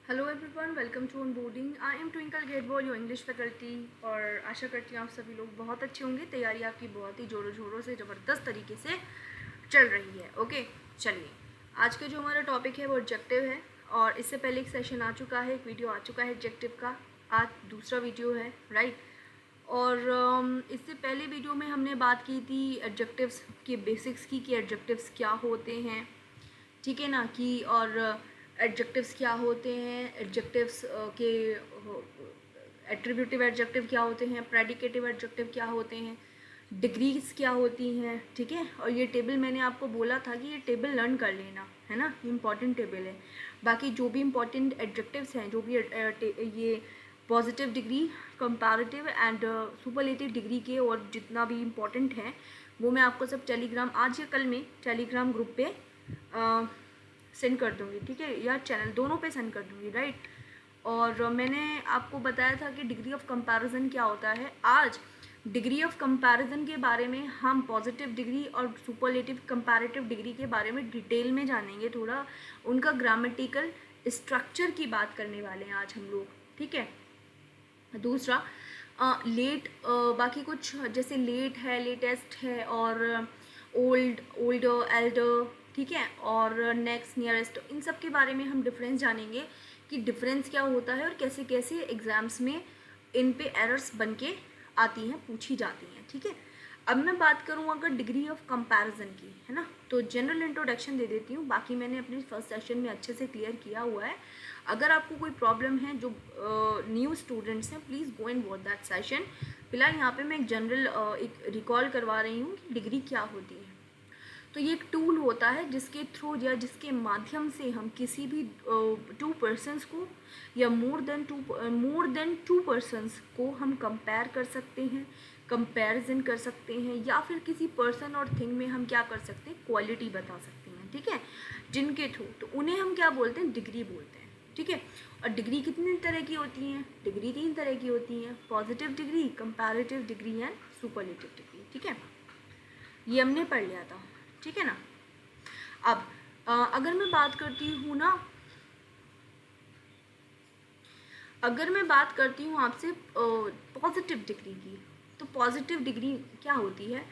Hello everyone, welcome to onboarding. I am Twinkle Getball, your English faculty. और आशा करती हूँ आप सभी लोग बहुत अच्छे होंगे। तैयारी आपकी बहुत ही जोरों शोरों से ज़बरदस्त तरीके से चल रही है। ओके, चलिए आज का जो हमारा टॉपिक है वो ऑब्जेक्टिव है। और इससे पहले एक सेशन आ चुका है, एक वीडियो आ चुका है ऑब्जेक्टिव का। आज दूसरा वीडियो है, राइट। और इससे पहले वीडियो में हमने बात की थी एडजेक्टिव्स के बेसिक्स की, कि एडजेक्टिव्स क्या होते हैं, ठीक है ना। कि और एडजेक्टिव्स क्या होते हैं, एडजेक्टिव्स के एट्रीब्यूटिव एडजेक्टिव क्या होते हैं, प्रेडिकेटिव एडजेक्टिव क्या होते हैं, डिग्रीज क्या होती हैं, ठीक है। और ये टेबल मैंने आपको बोला था कि ये टेबल लर्न कर लेना है ना, इम्पॉर्टेंट टेबल है। बाकी जो भी इम्पॉर्टेंट एडजेक्टिव्स हैं, जो भी ये positive degree, comparative and superlative degree के, और जितना भी इम्पॉर्टेंट है वो मैं आपको सब टेलीग्राम आज या कल में टेलीग्राम ग्रुप पे सेंड कर दूँगी, ठीक है, या चैनल दोनों पे सेंड कर दूँगी, राइट। और मैंने आपको बताया था कि डिग्री ऑफ कंपैरिजन क्या होता है। आज डिग्री ऑफ कंपैरिजन के बारे में हम पॉजिटिव डिग्री और सुपरलेटिव कंपैरेटिव डिग्री के बारे में डिटेल में जानेंगे। थोड़ा उनका ग्रामेटिकल स्ट्रक्चर की बात करने वाले हैं आज हम लोग, ठीक है। दूसरा लेट, बाकी कुछ जैसे लेट है, लेटेस्ट है, और ओल्ड, ओल्डर, एल्डर, ठीक है, और नेक्स्ट, नियरेस्ट, इन सब के बारे में हम डिफरेंस जानेंगे कि डिफरेंस क्या होता है और कैसे कैसे एग्ज़ाम्स में इन पे एरर्स बन के आती हैं, पूछी जाती हैं, ठीक है। अब मैं बात करूँ अगर डिग्री ऑफ कंपैरिजन की, है ना, तो जनरल इंट्रोडक्शन दे देती हूँ। बाकी मैंने अपने फर्स्ट सेशन में अच्छे से क्लियर किया हुआ है। अगर आपको कोई प्रॉब्लम है, जो न्यू स्टूडेंट्स हैं, please go and watch that session. फिलहाल यहाँ पे मैं एक जनरल एक रिकॉल करवा रही हूँ कि डिग्री क्या होती है। तो ये एक टूल होता है जिसके थ्रू या जिसके माध्यम से हम किसी भी टू पर्सनस को या मोर देन टू पर्सनस को हम कंपेयर कर सकते हैं, कंपैरिजन कर सकते हैं, या फिर किसी पर्सन और थिंग में हम क्या कर सकते हैं, क्वालिटी बता सकते हैं, ठीक है, जिनके थ्रू। तो उन्हें हम क्या बोलते हैं, डिग्री बोलते हैं, ठीक है। और डिग्री कितनी तरह की होती हैं, डिग्री 3 तरह की होती हैं, positive degree, comparative degree and superlative degree, ठीक है। ये हमने पढ़ लिया था, ठीक है ना। अब अगर मैं बात करती हूँ ना, अगर मैं बात करती हूँ आपसे पॉजिटिव डिग्री की, तो पॉजिटिव डिग्री क्या होती है।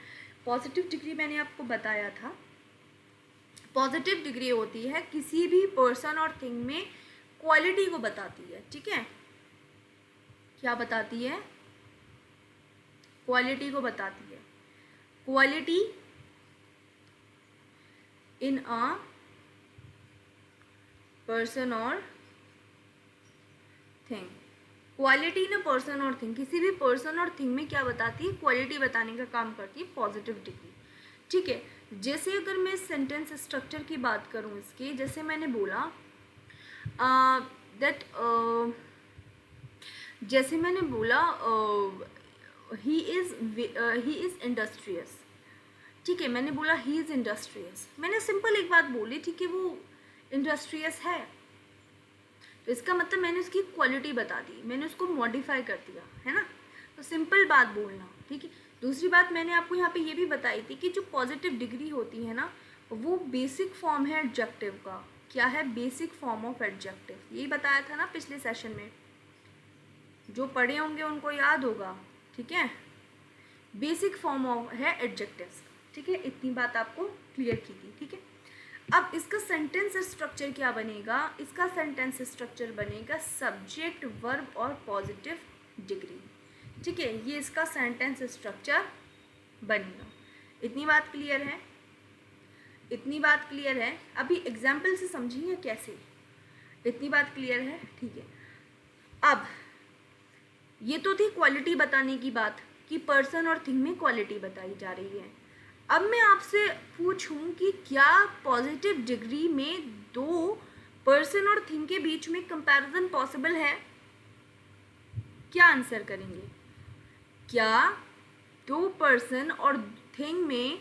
पॉजिटिव डिग्री मैंने आपको बताया था, पॉजिटिव डिग्री होती है किसी भी पर्सन और थिंग में क्वालिटी को बताती है, ठीक है। क्या बताती है, क्वालिटी को बताती है, क्वालिटी इन अ पर्सन और thing. Quality in a person और थिंग, किसी भी पर्सन और थिंग में क्या बताती है, क्वालिटी बताने का काम करती है पॉजिटिव डिग्री, ठीक है। जैसे अगर मैं सेंटेंस स्ट्रक्चर की बात करूँ इसके, जैसे मैंने बोला दैट जैसे मैंने बोला ही इज़ इंडस्ट्रियस, ठीक है। मैंने बोला ही इज़ इंडस्ट्रियस, मैंने सिंपल एक बात बोली, ठीक है, वो इंडस्ट्रियस है, तो इसका मतलब मैंने उसकी क्वालिटी बता दी, मैंने उसको मॉडिफाई कर दिया, है ना। तो सिंपल बात बोलना, ठीक है। दूसरी बात मैंने आपको यहाँ पे ये भी बताई थी कि जो पॉजिटिव डिग्री होती है ना, वो बेसिक फॉर्म है एडजेक्टिव का। क्या है, बेसिक फॉर्म ऑफ एडजेक्टिव, यही बताया था ना पिछले सेशन में, जो पढ़े होंगे उनको याद होगा, ठीक है। बेसिक फॉर्म ऑफ है एडजेक्टिव्स, ठीक है, इतनी बात आपको क्लियर की थी, ठीक है। अब इसका सेंटेंस स्ट्रक्चर क्या बनेगा, इसका सेंटेंस स्ट्रक्चर बनेगा सब्जेक्ट, वर्ब और पॉजिटिव डिग्री, ठीक है। ये इसका सेंटेंस स्ट्रक्चर बनेगा। इतनी बात क्लियर है, इतनी बात क्लियर है। अभी एग्जाम्पल से समझिए कैसे, इतनी बात क्लियर है, ठीक है। अब ये तो थी क्वालिटी बताने की बात, कि पर्सन और थिंग में क्वालिटी बताई जा रही है। अब मैं आपसे पूछूं कि क्या पॉजिटिव डिग्री में दो पर्सन और थिंग के बीच में कंपैरिजन पॉसिबल है, क्या आंसर करेंगे। क्या दो पर्सन और थिंग में,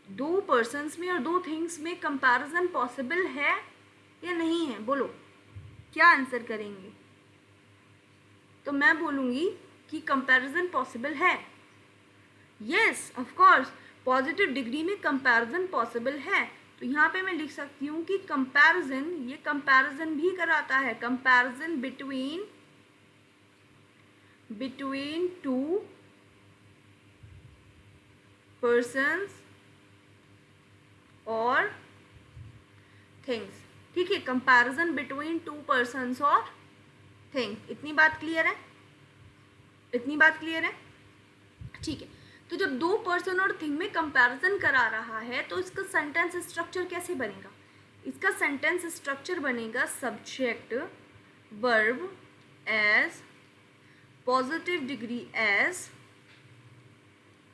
दो पर्सन्स में और दो थिंग्स में कंपैरिजन पॉसिबल है या नहीं है, बोलो क्या आंसर करेंगे। तो मैं बोलूँगी कि कंपैरिजन पॉसिबल है। Yes of course, positive degree में कंपैरिजन पॉसिबल है, तो यहाँ पे मैं लिख सकती हूँ कि कंपैरिजन, ये कंपैरिजन भी कराता है, कंपैरिजन बिटवीन टू पर्सन्स और थिंग्स। ठीक है, कंपैरिजन बिटवीन टू पर्सन्स और थिंग्स। इतनी बात क्लियर है? इतनी बात क्लियर है? ठीक है, तो जब दो पर्सन और थिंग में कंपैरिजन करा रहा है तो इसका सेंटेंस स्ट्रक्चर कैसे बनेगा? इसका सेंटेंस स्ट्रक्चर बनेगा subject verb as positive degree as,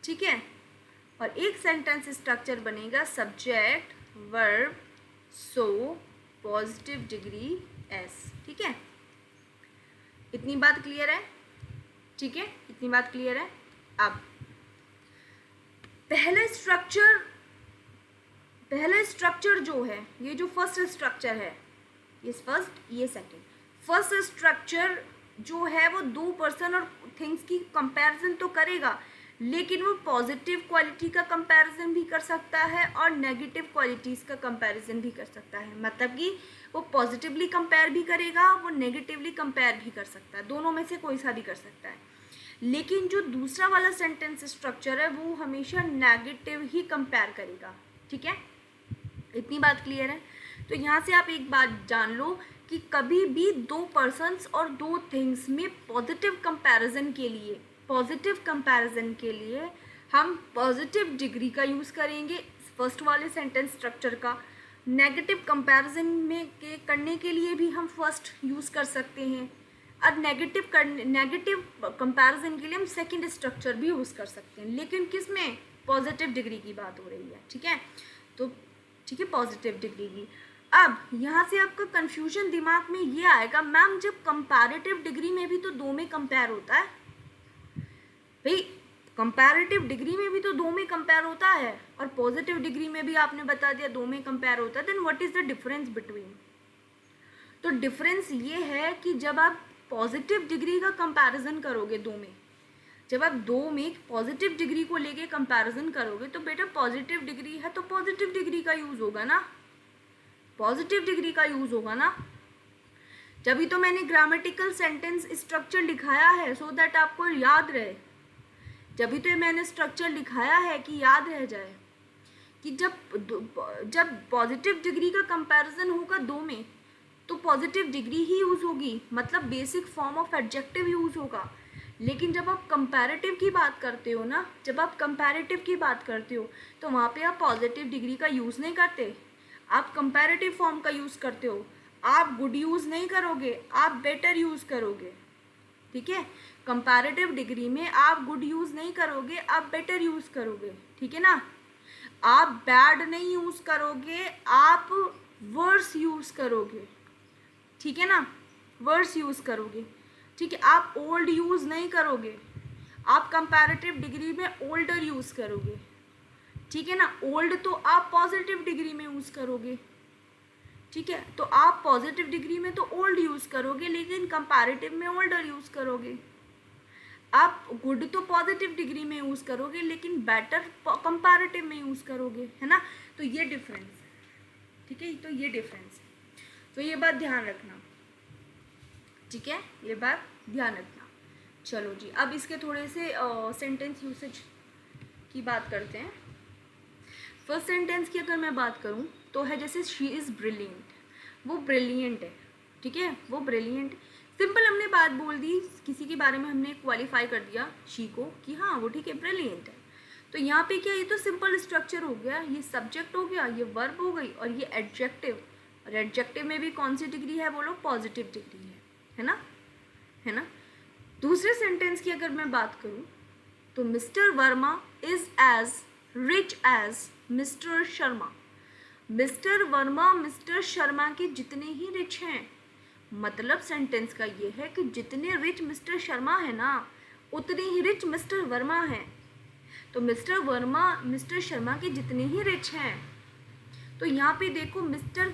ठीक है, और एक सेंटेंस स्ट्रक्चर बनेगा subject verb so positive degree as. ठीक है, इतनी बात क्लियर है? ठीक है, इतनी बात क्लियर है? अब पहला स्ट्रक्चर जो है, ये जो फर्स्ट स्ट्रक्चर है, ये फर्स्ट, ये सेकंड, फर्स्ट स्ट्रक्चर जो है वो दो पर्सन और थिंग्स की कंपैरिजन तो करेगा, लेकिन वो पॉजिटिव क्वालिटी का कंपैरिजन भी कर सकता है और नेगेटिव क्वालिटीज़ का कंपैरिजन भी कर सकता है। मतलब कि वो पॉजिटिवली कंपेयर भी करेगा, वो नेगेटिवली कंपेयर भी कर सकता है, दोनों में से कोई सा भी कर सकता है। लेकिन जो दूसरा वाला सेंटेंस स्ट्रक्चर है वो हमेशा नेगेटिव ही कंपेयर करेगा। ठीक है, इतनी बात क्लियर है? तो यहाँ से आप एक बात जान लो कि कभी भी दो पर्सन्स और दो थिंग्स में पॉजिटिव कंपैरिजन के लिए हम पॉजिटिव डिग्री का यूज़ करेंगे फर्स्ट वाले सेंटेंस स्ट्रक्चर का। नेगेटिव कंपैरिजन में करने के लिए भी हम फर्स्ट यूज़ कर सकते हैं, और नेगेटिव कंपैरिजन के लिए हम सेकंड स्ट्रक्चर भी यूज़ कर सकते हैं। लेकिन किस में? पॉजिटिव डिग्री की बात हो रही है। ठीक है, तो ठीक है, पॉजिटिव डिग्री की। अब यहाँ से आपका कंफ्यूजन दिमाग में ये आएगा, मैम जब कंपैरेटिव डिग्री में भी तो दो में कंपेयर होता है। भाई कंपैरेटिव डिग्री में भी तो दो में कंपेयर होता है और पॉजिटिव डिग्री में भी आपने बता दिया दो में कंपेयर होता है, then what is the difference between? तो डिफरेंस ये है कि जब आप पॉजिटिव डिग्री का कंपैरिजन करोगे दो में, जब आप दो में पॉजिटिव डिग्री को लेके कंपैरिजन करोगे तो बेटा पॉजिटिव डिग्री है तो पॉजिटिव डिग्री का यूज़ होगा ना, पॉजिटिव डिग्री का यूज़ होगा ना। जब तो मैंने ग्रामेटिकल सेंटेंस स्ट्रक्चर लिखाया है सो दैट आपको याद रहे, जब तो मैंने स्ट्रक्चर लिखाया है कि याद रह जाए कि जब पॉजिटिव डिग्री का कंपैरिजन होगा दो में तो पॉजिटिव डिग्री ही यूज़ होगी, मतलब basic form of adjective use होगा। लेकिन जब आप कंपैरेटिव की बात करते हो ना, जब आप कंपैरेटिव की बात करते हो तो वहाँ पे आप पॉजिटिव डिग्री का यूज़ नहीं करते, आप कंपैरेटिव फॉर्म का यूज़ करते हो। आप गुड यूज़ नहीं करोगे, आप बेटर यूज़ करोगे। ठीक है, कंपैरेटिव डिग्री में आप गुड यूज़ नहीं करोगे, आप बेटर यूज़ करोगे। ठीक है ना, आप बैड नहीं यूज़ करोगे, आप वर्स यूज़ करोगे। ठीक है ना, वर्स यूज़ करोगे। ठीक है, आप ओल्ड यूज़ नहीं करोगे, आप कंपैरेटिव डिग्री में ओल्डर यूज़ करोगे। ठीक है ना, ओल्ड तो आप पॉजिटिव डिग्री में यूज़ करोगे। ठीक है, तो आप पॉजिटिव डिग्री में तो ओल्ड यूज़ करोगे लेकिन कंपैरेटिव में ओल्डर यूज़ करोगे। आप गुड तो पॉजिटिव डिग्री में यूज़ करोगे लेकिन बेटर कंपैरेटिव में यूज़ करोगे, है ना। तो ये डिफरेंस, ठीक है, तो ये डिफरेंस है, तो ये बात ध्यान रखना। ठीक है, ये बात ध्यान रखना। चलो जी, अब इसके थोड़े से सेंटेंस यूसेज की बात करते हैं। फर्स्ट सेंटेंस की अगर मैं बात करूं तो है जैसे शी इज़ ब्रिलियंट, वो ब्रिलियंट है। ठीक है, वो ब्रिलियंट, सिंपल हमने बात बोल दी, किसी के बारे में हमने क्वालिफाई कर दिया शी को कि हाँ वो ठीक है ब्रिलियंट है। तो यहाँ पे क्या, ये तो सिंपल स्ट्रक्चर हो गया, ये सब्जेक्ट हो गया, ये वर्ब हो गई और ये एडजेक्टिव, और एडजेक्टिव में भी कौन सी डिग्री है बोलो, पॉजिटिव डिग्री है ना, है ना। दूसरे सेंटेंस की अगर मैं बात करूँ तो mister Verma is as rich as mister Sharma. Mister Verma mister Sharma के जितने ही रिच हैं, मतलब सेंटेंस का ये है कि जितने रिच मिस्टर शर्मा है ना उतने ही रिच मिस्टर वर्मा हैं। तो मिस्टर वर्मा मिस्टर शर्मा के जितने ही रिच हैं, तो यहाँ पे देखो मिस्टर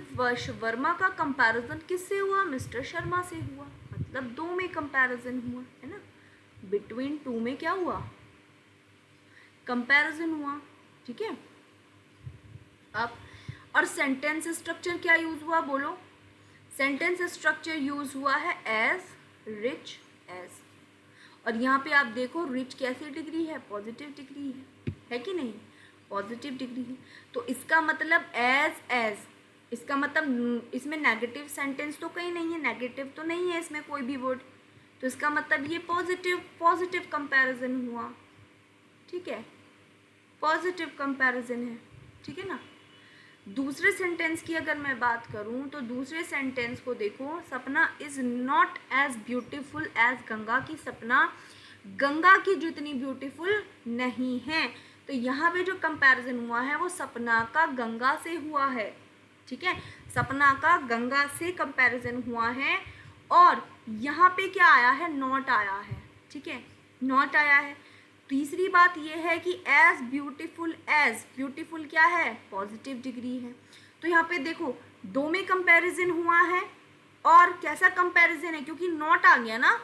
वर्मा का कंपैरिजन किससे हुआ, मिस्टर शर्मा से हुआ, मतलब दो में कंपैरिजन हुआ, है ना, बिटवीन टू में क्या हुआ, कंपैरिजन हुआ। ठीक है, अब और सेंटेंस स्ट्रक्चर क्या यूज हुआ बोलो? सेंटेंस स्ट्रक्चर यूज हुआ है एज, रिच, एज। और यहाँ पे आप देखो रिच कैसी डिग्री है? पॉजिटिव डिग्री है कि नहीं? पॉजिटिव डिग्री है। तो इसका मतलब एज, इसका मतलब इसमें नेगेटिव सेंटेंस तो कहीं नहीं है, नेगेटिव तो नहीं है इसमें कोई भी वर्ड, तो इसका मतलब ये पॉजिटिव कंपैरिजन हुआ, ठीक है, पॉजिटिव कंपैरिजन है, ठीक है ना। दूसरे सेंटेंस की अगर मैं बात करूं तो दूसरे सेंटेंस को देखो, Sapna is not as beautiful as Ganga, की सपना गंगा की जितनी ब्यूटीफुल नहीं है। तो यहाँ पे जो कंपैरिजन हुआ है वो सपना का गंगा से हुआ है, ठीक है, सपना का गंगा से कंपैरिजन हुआ है। और यहाँ पे क्या आया है? नॉट आया है, ठीक है, नॉट आया है। तीसरी बात यह है कि एज ब्यूटीफुल क्या है? पॉजिटिव डिग्री है। तो यहाँ पे देखो दो में कंपैरिजन हुआ है, और कैसा कंपैरिजन है? क्योंकि नॉट आ गया ना,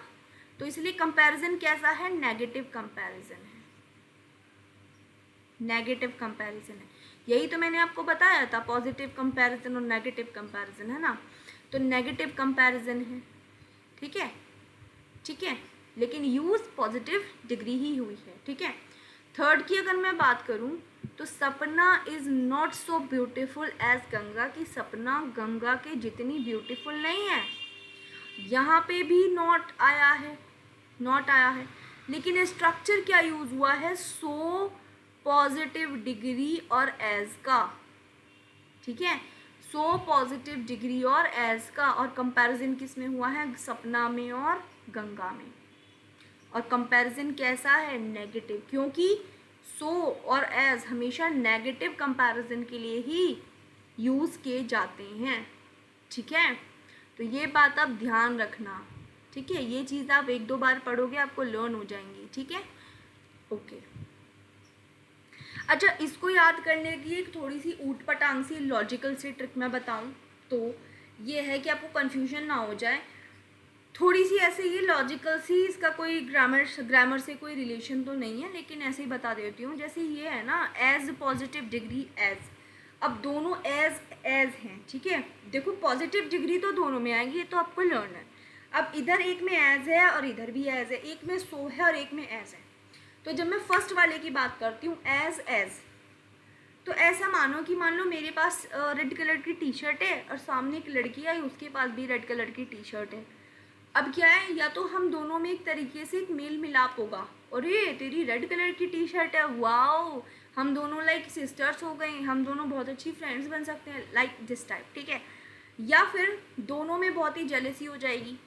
तो इसलिए कंपैरिजन कैसा है? नेगेटिव कंपैरिजन है, नेगेटिव कंपैरिजन है। यही तो मैंने आपको बताया था, पॉजिटिव कंपैरिजन और नेगेटिव कंपैरिजन, है ना। तो नेगेटिव कंपैरिजन है, ठीक है, ठीक है, लेकिन यूज पॉजिटिव डिग्री ही हुई है, ठीक है। थर्ड की अगर मैं बात करूं तो Sapna is not so beautiful as Ganga, की सपना गंगा के जितनी ब्यूटीफुल नहीं है। यहाँ पे भी नॉट आया है, नॉट आया है, लेकिन स्ट्रक्चर क्या यूज हुआ है? सो, पॉजिटिव डिग्री और एज का, ठीक है, सो पॉजिटिव डिग्री और एज का। और कंपैरिजन किस में हुआ है? सपना में और गंगा में। और कंपैरिजन कैसा है? नेगेटिव, क्योंकि सो और एज हमेशा नेगेटिव कंपैरिजन के लिए ही यूज़ किए जाते हैं, ठीक है। तो ये बात आप ध्यान रखना, ठीक है, ये चीज़ आप एक दो बार पढ़ोगे आपको लर्न हो जाएंगी, ठीक है, ओके। अच्छा, इसको याद करने की एक थोड़ी सी ऊट पटांग सी लॉजिकल सी ट्रिक मैं बताऊं तो ये है कि आपको कन्फ्यूजन ना हो जाए, थोड़ी सी ऐसे ये लॉजिकल सी, इसका कोई ग्रामर से कोई रिलेशन तो नहीं है, लेकिन ऐसे ही बता देती हूँ। जैसे ये है ना, एज पॉजिटिव डिग्री एज, अब दोनों एज हैं, ठीक है। देखो पॉजिटिव डिग्री तो दोनों में आएगी, ये तो आपको लर्न है। अब इधर एक में एज है और इधर भी एज है, एक में सो है और एक में एज है। तो जब मैं फर्स्ट वाले की बात करती हूँ एज, तो ऐसा मानो कि मान लो मेरे पास रेड कलर की टी शर्ट है और सामने एक लड़की आई, उसके पास भी रेड कलर की टी शर्ट है। अब क्या है, या तो हम दोनों में एक तरीके से एक मेल मिलाप होगा, अरे तेरी रेड कलर की टी शर्ट है, वाओ, हम दोनों लाइक सिस्टर्स हो गए, हम दोनों बहुत अच्छी फ्रेंड्स बन सकते हैं, लाइक दिस टाइप, ठीक है। या फिर दोनों में बहुत ही जेलसी हो जाएगी,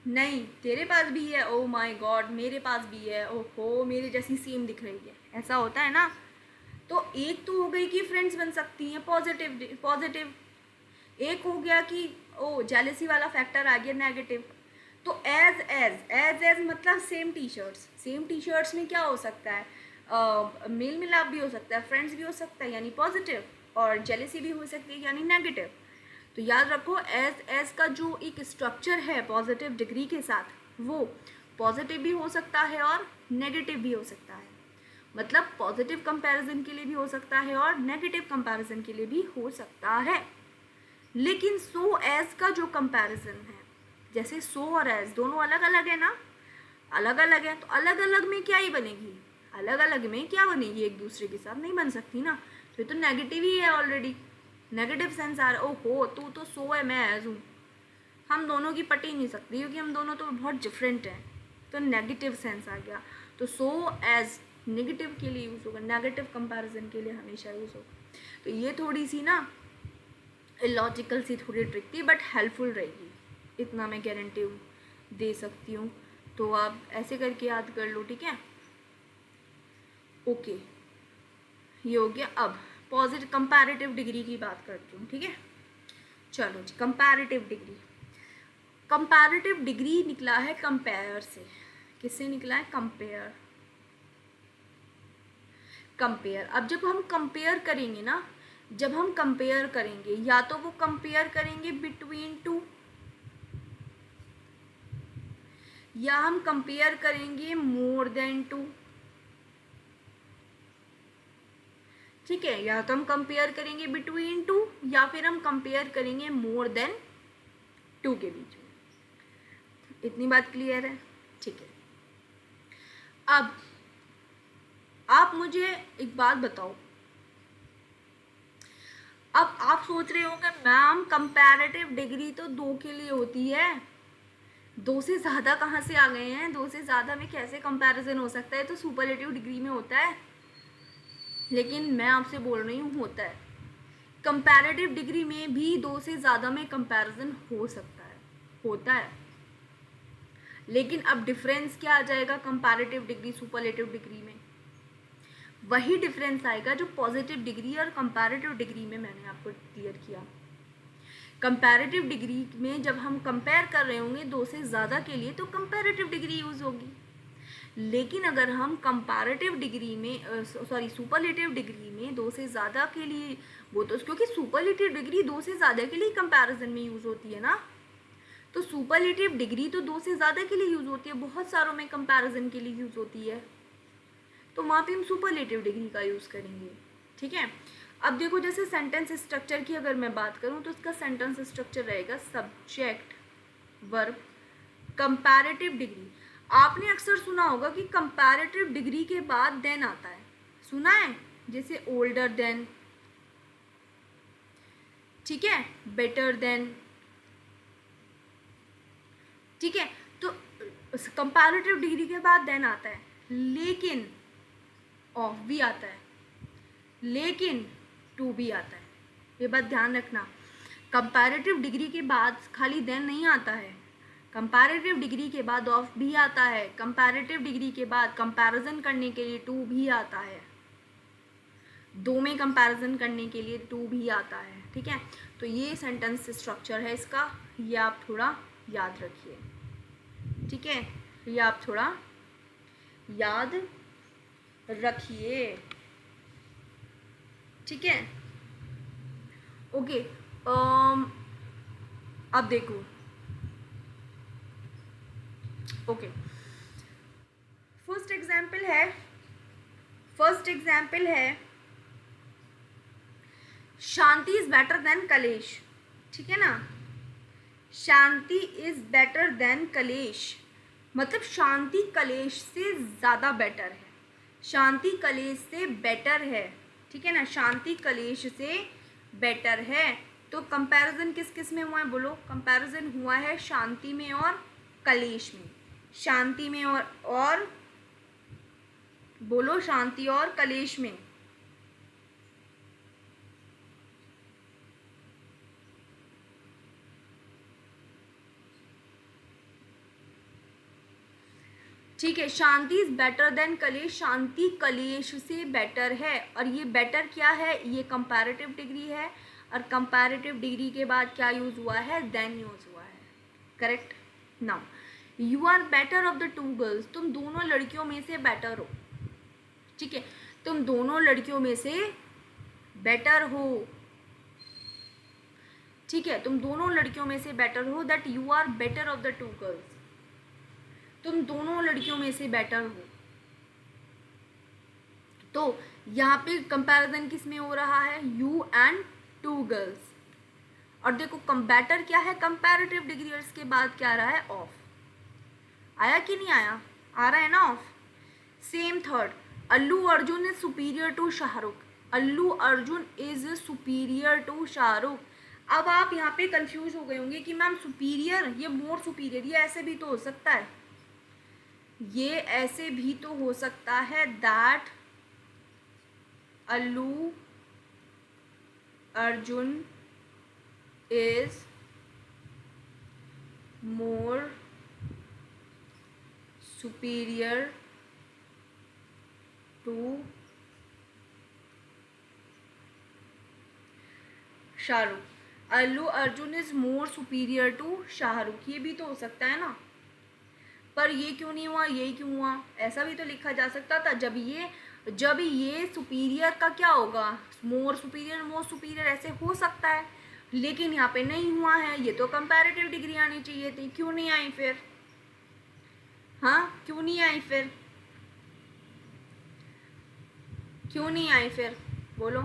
नहीं तेरे पास भी है, ओ माय गॉड मेरे पास भी है, ओहो मेरे जैसी सेम दिख रही है, ऐसा होता है ना। तो एक तो हो गई कि फ्रेंड्स बन सकती हैं पॉजिटिव, एक हो गया कि ओ जेलसी वाला फैक्टर आ गया नेगेटिव। तो एज मतलब सेम टी शर्ट्स में क्या हो सकता है? मेल मिलाप भी हो सकता है, फ्रेंड्स भी हो सकता है यानी पॉजिटिव, और जेलसी भी हो सकती है यानी नेगेटिव। तो याद रखो एज का जो एक स्ट्रक्चर है पॉजिटिव डिग्री के साथ, वो पॉजिटिव भी हो सकता है और नेगेटिव भी हो सकता है, मतलब पॉजिटिव कंपैरिजन के लिए भी हो सकता है और नेगेटिव कंपैरिजन के लिए भी हो सकता है। लेकिन सो एज का जो कंपैरिजन है, जैसे सो और एज दोनों अलग अलग है ना, अलग अलग है, तो अलग अलग में क्या ही बनेगी? अलग अलग में क्या बनेगी? एक दूसरे के साथ नहीं बन सकती ना, तो ये तो नेगेटिव ही है ऑलरेडी, नेगेटिव सेंस आ रहा है, ओहो तू तो सो है मैं एज हूँ, हम दोनों की पट ही नहीं सकती क्योंकि हम दोनों तो बहुत डिफरेंट हैं, तो नेगेटिव सेंस आ गया। तो सो एज नेगेटिव के लिए यूज़ होगा, नेगेटिव कंपैरिजन के लिए हमेशा यूज़ होगा। तो ये थोड़ी सी ना लॉजिकल सी थोड़ी ट्रिक थी, बट हेल्पफुल रहेगी, इतना मैं गारंटी दे सकती हूँ। तो आप ऐसे करके याद कर लो, ठीक है, ओके। ये हो गया। अब पॉजिटिव कंपैरेटिव डिग्री की बात करती हूँ, ठीक है, चलो जी। कंपैरेटिव डिग्री निकला है कंपेयर से, किससे निकला है? कंपेयर। अब जब हम कंपेयर करेंगे ना, जब हम कंपेयर करेंगे, या तो वो कंपेयर करेंगे बिटवीन टू, या हम कंपेयर करेंगे मोर देन टू, ठीक है, या तो हम कंपेयर करेंगे बिटवीन टू या फिर हम कंपेयर करेंगे मोर देन टू के बीच में। इतनी बात क्लियर है? ठीक है। अब आप मुझे एक बात बताओ, अब आप सोच रहे होंगे मैम कंपैरेटिव डिग्री तो 2 के लिए होती है, 2 से ज़्यादा कहाँ से आ गए हैं, 2 से ज़्यादा में कैसे कंपैरिजन हो सकता है, तो सुपरलेटिव डिग्री में होता है। लेकिन मैं आपसे बोल रही हूँ होता है, कंपैरेटिव डिग्री में भी 2 से ज़्यादा में कंपैरिजन हो सकता है, होता है। लेकिन अब डिफरेंस क्या आ जाएगा कंपैरेटिव डिग्री सुपरलेटिव डिग्री में? वही डिफरेंस आएगा जो पॉजिटिव डिग्री और कंपैरेटिव डिग्री में मैंने आपको क्लियर किया। कंपैरेटिव डिग्री में जब हम कंपेयर कर रहे होंगे 2 से ज़्यादा के लिए तो कंपैरेटिव डिग्री यूज़ होगी। लेकिन अगर हम कंपैरेटिव डिग्री में सुपरलेटिव डिग्री में 2 से ज़्यादा के लिए, वो तो क्योंकि सुपरलेटिव डिग्री 2 से ज़्यादा के लिए कंपैरिजन में यूज़ होती है ना, तो सुपरलेटिव डिग्री तो 2 से ज़्यादा के लिए यूज़ होती है, बहुत सारों में कंपैरिजन के लिए यूज़ होती है, तो वहाँ पे हम सुपरलेटिव डिग्री का यूज़ करेंगे। ठीक है। अब देखो जैसे सेंटेंस स्ट्रक्चर की अगर मैं बात करूँ तो इसका सेंटेंस स्ट्रक्चर रहेगा सब्जेक्ट वर्ब कंपैरेटिव डिग्री। आपने अक्सर सुना होगा कि कंपैरेटिव डिग्री के बाद देन आता है, सुना है? जैसे ओल्डर देन, ठीक है, बेटर देन, ठीक है, तो कंपैरेटिव डिग्री के बाद देन आता है, लेकिन ऑफ भी आता है, लेकिन टू भी आता है। ये बात ध्यान रखना, कंपैरेटिव डिग्री के बाद खाली देन नहीं आता है, कंपैरेटिव डिग्री के बाद ऑफ भी आता है, कंपैरेटिव डिग्री के बाद कंपैरिजन करने के लिए टू भी आता है, 2 में कंपैरिजन करने के लिए टू भी आता है। ठीक है, तो ये सेंटेंस स्ट्रक्चर है इसका, ये आप थोड़ा याद रखिए। ठीक है, ये आप थोड़ा याद रखिए। ठीक है, ओके। अब देखो, ओके, फर्स्ट एग्जाम्पल है शांति इज बेटर देन कलेश। ठीक है ना, शांति इज बेटर देन कलेश, मतलब शांति कलेश से ज़्यादा बेटर है, शांति कलेश से बेटर है। ठीक है ना, शांति कलेश से बेटर है। तो कंपैरिजन किस किस में हुआ है बोलो? कंपैरिजन हुआ है शांति में और कलेश में, शांति में और बोलो शांति और कलेश में। ठीक है, शांति इज बेटर देन कलेश, शांति कलेश से बेटर है। और ये बेटर क्या है? ये कंपैरेटिव डिग्री है, और कंपैरेटिव डिग्री के बाद क्या यूज हुआ है? देन यूज हुआ है। Correct. Now you are better of the two girls, तुम दोनों लड़कियों में से बेटर हो। ठीक है, तुम दोनों लड़कियों में से बेटर हो। ठीक है, तुम दोनों लड़कियों में से बेटर हो, that you are better of the two girls, तुम दोनों लड़कियों में से बेटर हो। तो यहाँ पे कंपैरिजन किस में हो रहा है? You and two girls. और देखो बेटर क्या है? कंपैरेटिव डिग्री, और इसके बाद क्या आ रहा है? ऑफ। आया कि नहीं आया? आ रहा है ना of. Same third, Allu Arjun is superior to Shahrukh, Allu Arjun is superior to Shahrukh. अब आप यहाँ पे कंफ्यूज हो गए होंगे कि मैम सुपीरियर, ये मोर सुपीरियर, ये ऐसे भी तो हो सकता है, ये ऐसे भी तो हो सकता है that Allu Arjun is more superior to Shahrukh, Allu Arjun is more superior to Shahrukh, ये भी तो हो सकता है ना। पर ये क्यों नहीं हुआ? ये क्यों हुआ? ऐसा भी तो लिखा जा सकता था, जब ये सुपीरियर का क्या होगा? मोर सुपीरियर ऐसे हो सकता है, लेकिन यहाँ पे नहीं हुआ है। ये तो कंपैरेटिव डिग्री आनी चाहिए थी, क्यों नहीं आई फिर? हाँ, क्यों नहीं आई फिर? क्यों नहीं आई फिर? बोलो।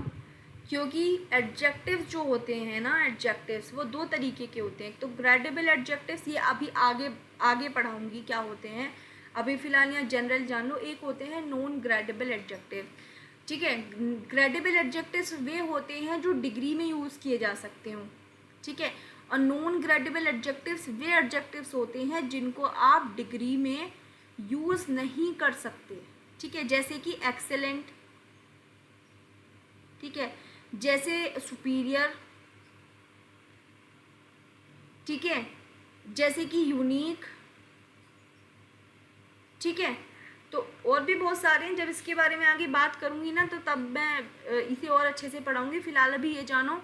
क्योंकि एडजेक्टिव्स जो होते हैं ना, एडजेक्टिव्स वो दो तरीके के होते हैं। तो ग्रेडेबल एडजेक्टिव्स ये अभी आगे आगे पढ़ाऊंगी क्या होते हैं, अभी फ़िलहाल यहाँ जनरल जान लो। एक होते हैं नॉन ग्रेडेबल एडजेक्टिव, ठीक है। ग्रेडेबल एडजेक्टिव्स वे होते हैं जो डिग्री में यूज़ किए जा सकते हो, ठीक है। और नॉन ग्रेडेबल एडजेक्टिव्स वे एडजेक्टिव्स होते हैं जिनको आप डिग्री में यूज़ नहीं कर सकते, ठीक है। जैसे कि एक्सेलेंट, ठीक है, जैसे सुपीरियर, ठीक है, जैसे कि यूनिक, ठीक है। तो और भी बहुत सारे हैं, जब इसके बारे में आगे बात करूंगी ना तो तब मैं इसे और अच्छे से पढ़ाऊंगी। फिलहाल अभी ये जानो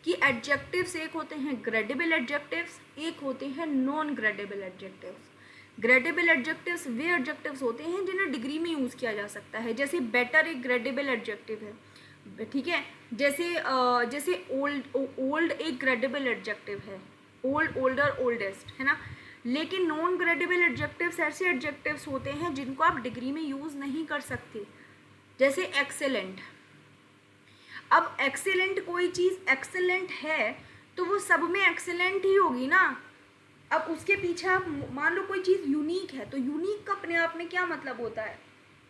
कि एडजेक्टिव्स एक होते हैं ग्रेडेबल एडजेक्टिव्स, एक होते हैं non gradable adjectives. Gradable adjectives वे एडजेक्टिव्स होते हैं जिन्हें डिग्री में यूज़ किया जा सकता है। जैसे बेटर एक ग्रेडेबल एडजेक्टिव है, ठीक है। जैसे ओल्ड एक ग्रेडेबल एडजेक्टिव है, ओल्ड, ओल्डर, ओल्डेस्ट, है ना। लेकिन नॉन ग्रेडेबल एडजेक्टिव्स ऐसे एडजेक्टिव्स होते हैं जिनको आप डिग्री में यूज़ नहीं कर सकते। जैसे एक्सेलेंट। अब एक्सेलेंट, कोई चीज़ एक्सेलेंट है तो वो सब में एक्सेलेंट ही होगी ना। अब उसके पीछे आप मान लो कोई चीज़ यूनिक है, तो यूनिक का अपने आप में क्या मतलब होता है,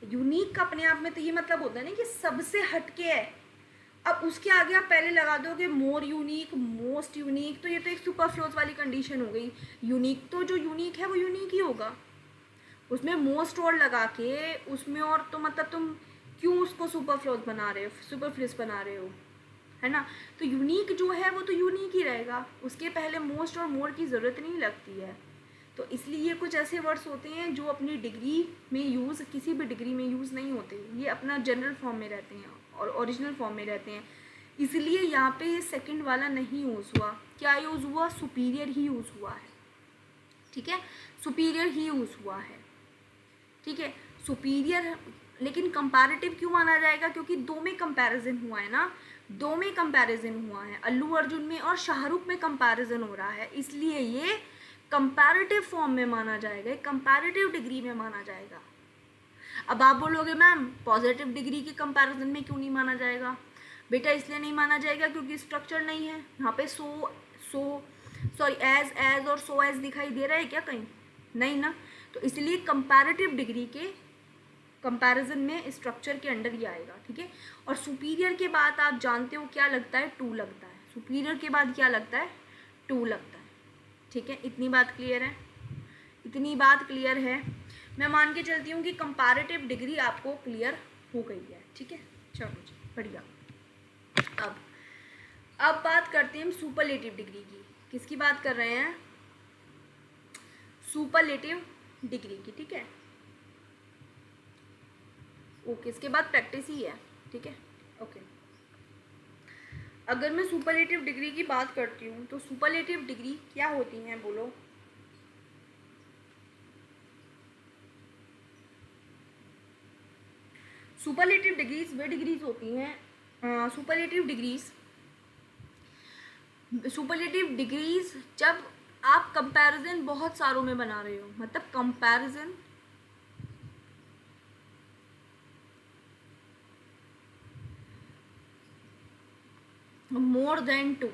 यूनिक का अपने आप में तो ये मतलब होता है ना कि सबसे हटके है। अब उसके आगे आप पहले लगा दोगे मोर यूनिक, मोस्ट यूनिक, तो ये तो एक सुपरफ्लोज वाली कंडीशन हो गई। यूनिक तो जो यूनिक है वो यूनिक ही होगा, उसमें मोस्ट और लगा के उसमें और तो मतलब तुम क्यों उसको सुपरफ्लोज बना रहे हो, सुपरफ्लूस बना रहे हो, है ना। तो यूनिक जो है वो तो यूनिक ही रहेगा, उसके पहले मोस्ट और मोर की ज़रूरत नहीं लगती है। तो इसलिए ये कुछ ऐसे वर्ड्स होते हैं जो अपनी डिग्री में यूज़, किसी भी डिग्री में यूज़ नहीं होते, ये अपना जनरल फॉर्म में रहते हैं और ओरिजिनल फॉर्म में रहते हैं। इसलिए यहाँ पे ये सेकंड वाला नहीं यूज़ हुआ। क्या यूज़ हुआ, सुपीरियर ही यूज़ हुआ है, ठीक है, सुपीरियर ही यूज़ हुआ है, ठीक है। सुपीरियर, लेकिन कंपैरेटिव क्यों माना जाएगा, क्योंकि दो में कंपैरिजन हुआ है ना, दो में कंपैरिजन हुआ है, अल्लू अर्जुन में और शाहरुख में कंपैरिजन हो रहा है, इसलिए ये कंपैरेटिव फॉर्म में माना जाएगा, कंपैरेटिव डिग्री में माना जाएगा। अब आप बोलोगे मैम पॉजिटिव डिग्री के कंपैरिजन में क्यों नहीं माना जाएगा, बेटा इसलिए नहीं माना जाएगा क्योंकि स्ट्रक्चर नहीं है यहाँ पे। सॉरी एज और सो एज दिखाई दे रहा है क्या कहीं, नहीं ना। तो इसलिए कंपैरेटिव डिग्री के कंपैरिजन में स्ट्रक्चर के अंडर ही आएगा, ठीक है। और सुपीरियर के बाद आप जानते हो क्या लगता है, टू लगता है। सुपीरियर के बाद क्या लगता है, टू लगता है, ठीक है। इतनी बात क्लियर है, इतनी बात क्लियर है। मैं मान के चलती हूँ कि कंपैरेटिव डिग्री आपको क्लियर हो गई है, ठीक है। चलो जी, बढ़िया। अब बात करते हैं हम सुपरलेटिव डिग्री की। किसकी बात कर रहे हैं, सुपरलेटिव डिग्री की, ठीक है। ओके, इसके बाद प्रैक्टिस ही है, ठीक है, ओके। अगर मैं सुपरलेटिव डिग्री की बात करती हूँ तो सुपरलेटिव डिग्री क्या होती हैं, बोलो। सुपरलेटिव डिग्रीज वे डिग्रीज होती हैं, सुपरलेटिव डिग्रीज जब आप कंपैरिजन बहुत सारों में बना रहे हो, मतलब comparison more than two,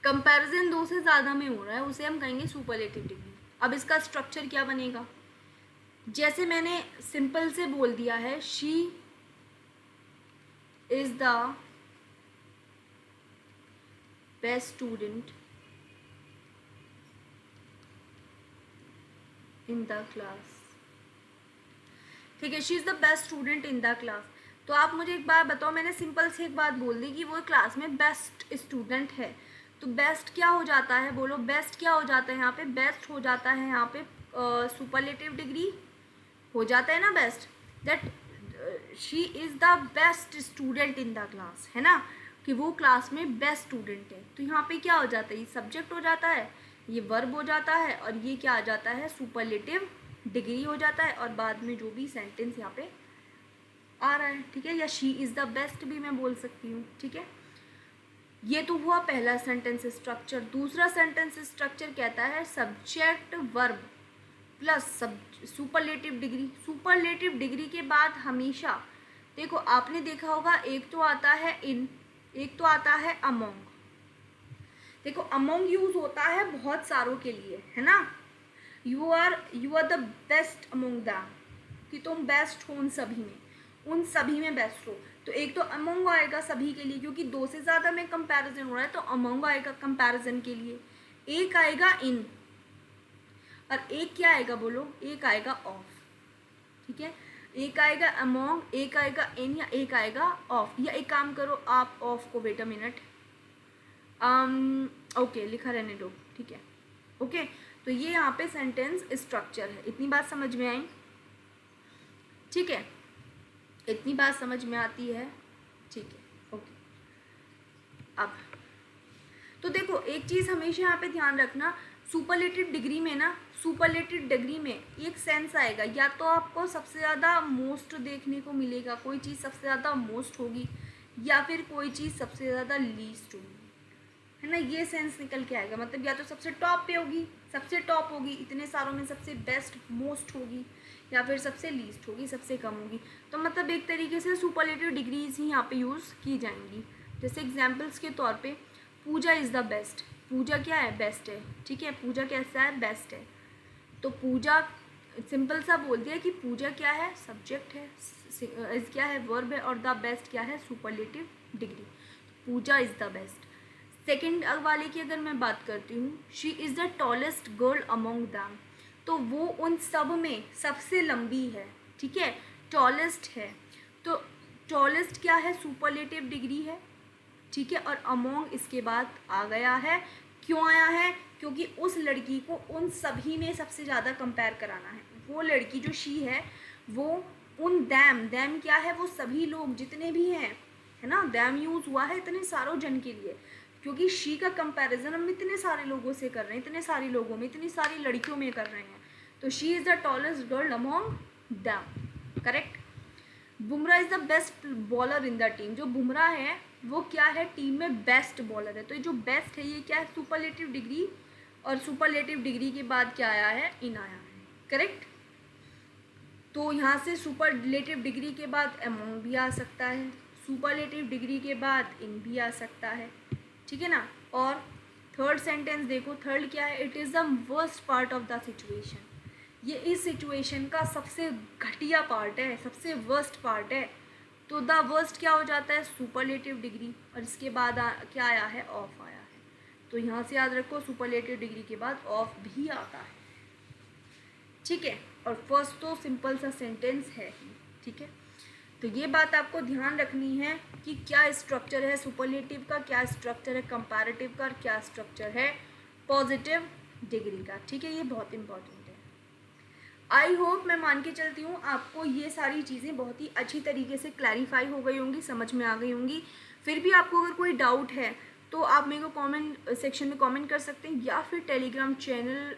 comparison दो से ज़्यादा में हो रहा है, उसे हम कहेंगे सुपरलेटिव डिग्री। अब इसका स्ट्रक्चर क्या बनेगा, जैसे मैंने सिंपल से बोल दिया है, she is the best student in the class, ठीक है, she is the best student in the class. तो आप मुझे एक बार बताओ, मैंने सिंपल से एक बात बोल दी कि वो क्लास में बेस्ट स्टूडेंट है, तो बेस्ट क्या हो जाता है, बोलो बेस्ट क्या हो जाता है यहाँ पे, बेस्ट हो जाता है यहाँ पे सुपरलेटिव डिग्री हो जाता है ना best, that she is the best student in the class, है ना, कि वो क्लास में बेस्ट स्टूडेंट है। तो यहाँ पे क्या हो जाता है, ये सब्जेक्ट हो जाता है, ये वर्ब हो जाता है, और ये क्या आ जाता है, सुपरलेटिव डिग्री हो जाता है, और बाद में जो भी सेंटेंस यहाँ पे आ रहा है, ठीक है, या शी इज़ द बेस्ट भी मैं बोल सकती हूँ, ठीक है। ये तो हुआ पहला सेंटेंस स्ट्रक्चर। दूसरा सेंटेंस स्ट्रक्चर कहता है subject verb plus superlative degree. Superlative degree के बाद हमेशा देखो आपने देखा होगा, एक तो आता है इन, एक तो आता है अमोंग। देखो अमोंग यूज होता है बहुत सारों के लिए, है ना। You are the best among them, कि तुम बेस्ट हो उन सभी में, उन सभी में बेस्ट हो। तो एक तो अमोंग आएगा सभी के लिए, क्योंकि दो से ज़्यादा में कंपैरिजन हो रहा है तो अमोंग आएगा कंपैरिजन के लिए। एक आएगा इन, और एक क्या आएगा बोलो, एक आएगा ऑफ, ठीक है। एक आएगा अमोंग, एक आएगा इन, या एक आएगा ऑफ। या एक काम करो आप ऑफ को, वेट अ मिनट, ओके लिखा रहने दो, ठीक है। ओके तो ये यहाँ पे सेंटेंस स्ट्रक्चर है। इतनी बात समझ में आई, ठीक है, इतनी बात समझ में आती है, ठीक है। ओके अब तो देखो एक चीज़ हमेशा यहाँ पे ध्यान रखना, सुपरलेटिव डिग्री में ना, सुपरलेटिव डिग्री में एक सेंस आएगा, या तो आपको सबसे ज़्यादा मोस्ट देखने को मिलेगा, कोई चीज़ सबसे ज़्यादा मोस्ट होगी, या फिर कोई चीज़ सबसे ज़्यादा लीस्ट होगी, है ना। ये सेंस निकल के आएगा, मतलब या तो सबसे टॉप पे होगी, सबसे टॉप होगी, इतने सारों में सबसे बेस्ट मोस्ट होगी, या फिर सबसे लीस्ट होगी, सबसे कम होगी। तो मतलब एक तरीके से सुपरलेटिव डिग्रीज ही यहाँ पे यूज़ की जाएंगी। जैसे एग्जाम्पल्स के तौर पे पूजा इज़ द बेस्ट, पूजा क्या है, बेस्ट है, ठीक है। पूजा कैसा है, बेस्ट है। तो पूजा सिंपल सा बोल दिया कि पूजा क्या है, सब्जेक्ट है, इज क्या है, वर्ब है, और द बेस्ट क्या है, superlative degree. Pooja is the best. Second वाले की अगर मैं बात करती हूँ, she is the tallest girl among them, तो वो उन सब में सबसे लंबी है, ठीक है, टॉलेस्ट है। तो टॉलेस्ट क्या है, सुपरलेटिव डिग्री है, ठीक है। और अमोंग इसके बाद आ गया है, क्यों आया है, क्योंकि उस लड़की को उन सभी में सबसे ज़्यादा कंपेयर कराना है। वो लड़की जो शी है वो उन दैम, दैम क्या है, वो सभी लोग जितने भी हैं, है ना। दैम यूज़ हुआ है इतने सारों जन के लिए, क्योंकि शी का कंपैरिजन हम इतने सारे लोगों से कर रहे हैं, इतने सारे लोगों में, इतनी सारी लड़कियों में कर रहे हैं। तो she is the tallest girl among them, correct. Bumrah is the best bowler in the team, जो बुमराह है वो क्या है, टीम में बेस्ट बॉलर है। तो ये जो बेस्ट है ये क्या है, सुपरलेटिव डिग्री, और सुपरलेटिव डिग्री के बाद क्या आया है, इन आया है, करेक्ट। तो यहाँ से सुपरलेटिव डिग्री के बाद अमोंग भी आ सकता है, सुपरलेटिव डिग्री के बाद इन भी आ सकता है, ठीक है ना। और थर्ड सेंटेंस देखो, थर्ड क्या है, it is the worst part of the situation, ये इस सिचुएशन का सबसे घटिया पार्ट है, सबसे वर्स्ट पार्ट है। तो द वर्स्ट क्या हो जाता है, सुपरलेटिव डिग्री, और इसके बाद क्या आया है, ऑफ आया है। तो यहाँ से याद रखो सुपरलेटिव डिग्री के बाद ऑफ भी आता है, ठीक है। और फर्स्ट तो सिंपल सा सेंटेंस है ही, ठीक है। तो ये बात आपको ध्यान रखनी है कि क्या स्ट्रक्चर है सुपरलेटिव का, क्या स्ट्रक्चर है कंपैरेटिव का, और क्या स्ट्रक्चर है पॉजिटिव डिग्री का, ठीक है। ये बहुत इंपॉर्टेंट है। आई होप, मैं मान के चलती हूँ आपको ये सारी चीज़ें बहुत ही अच्छी तरीके से क्लैरिफाई हो गई होंगी, समझ में आ गई होंगी। फिर भी आपको अगर कोई डाउट है तो आप मेरे को कमेंट सेक्शन में कमेंट कर सकते हैं, या फिर टेलीग्राम चैनल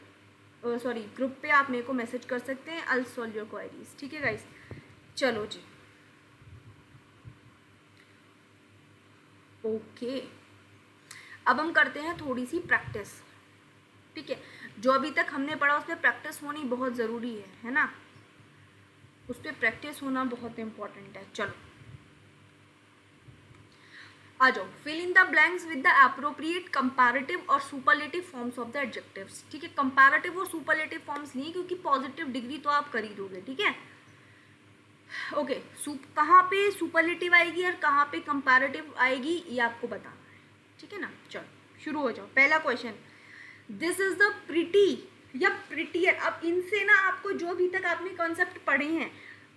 ग्रुप पे आप मेरे को मैसेज कर सकते हैं। आई विल सॉल्व योर क्वेरीज, ठीक है गाइस। चलो जी, ओके अब हम करते हैं थोड़ी सी प्रैक्टिस, ठीक है। जो अभी तक हमने पढ़ा उस पर प्रैक्टिस होनी बहुत ज़रूरी है ना, उस पर प्रैक्टिस होना बहुत इंपॉर्टेंट है। चलो आ जाओ, fill in the blanks with the appropriate comparative और superlative forms of the adjectives, ठीक है। कंपैरेटिव और सुपरलेटिव फॉर्म्स नहीं, क्योंकि पॉजिटिव डिग्री तो आप कर ही दोगे, ठीक है। ओके कहाँ पे सुपरलेटिव आएगी और कहाँ पे कंपैरेटिव आएगी ये आपको बताना है, ठीक है ना। चलो शुरू हो जाओ। पहला question, this is the pretty या प्रिटियर। अब इनसे ना आपको जो अभी तक आपने कॉन्सेप्ट पढ़े हैं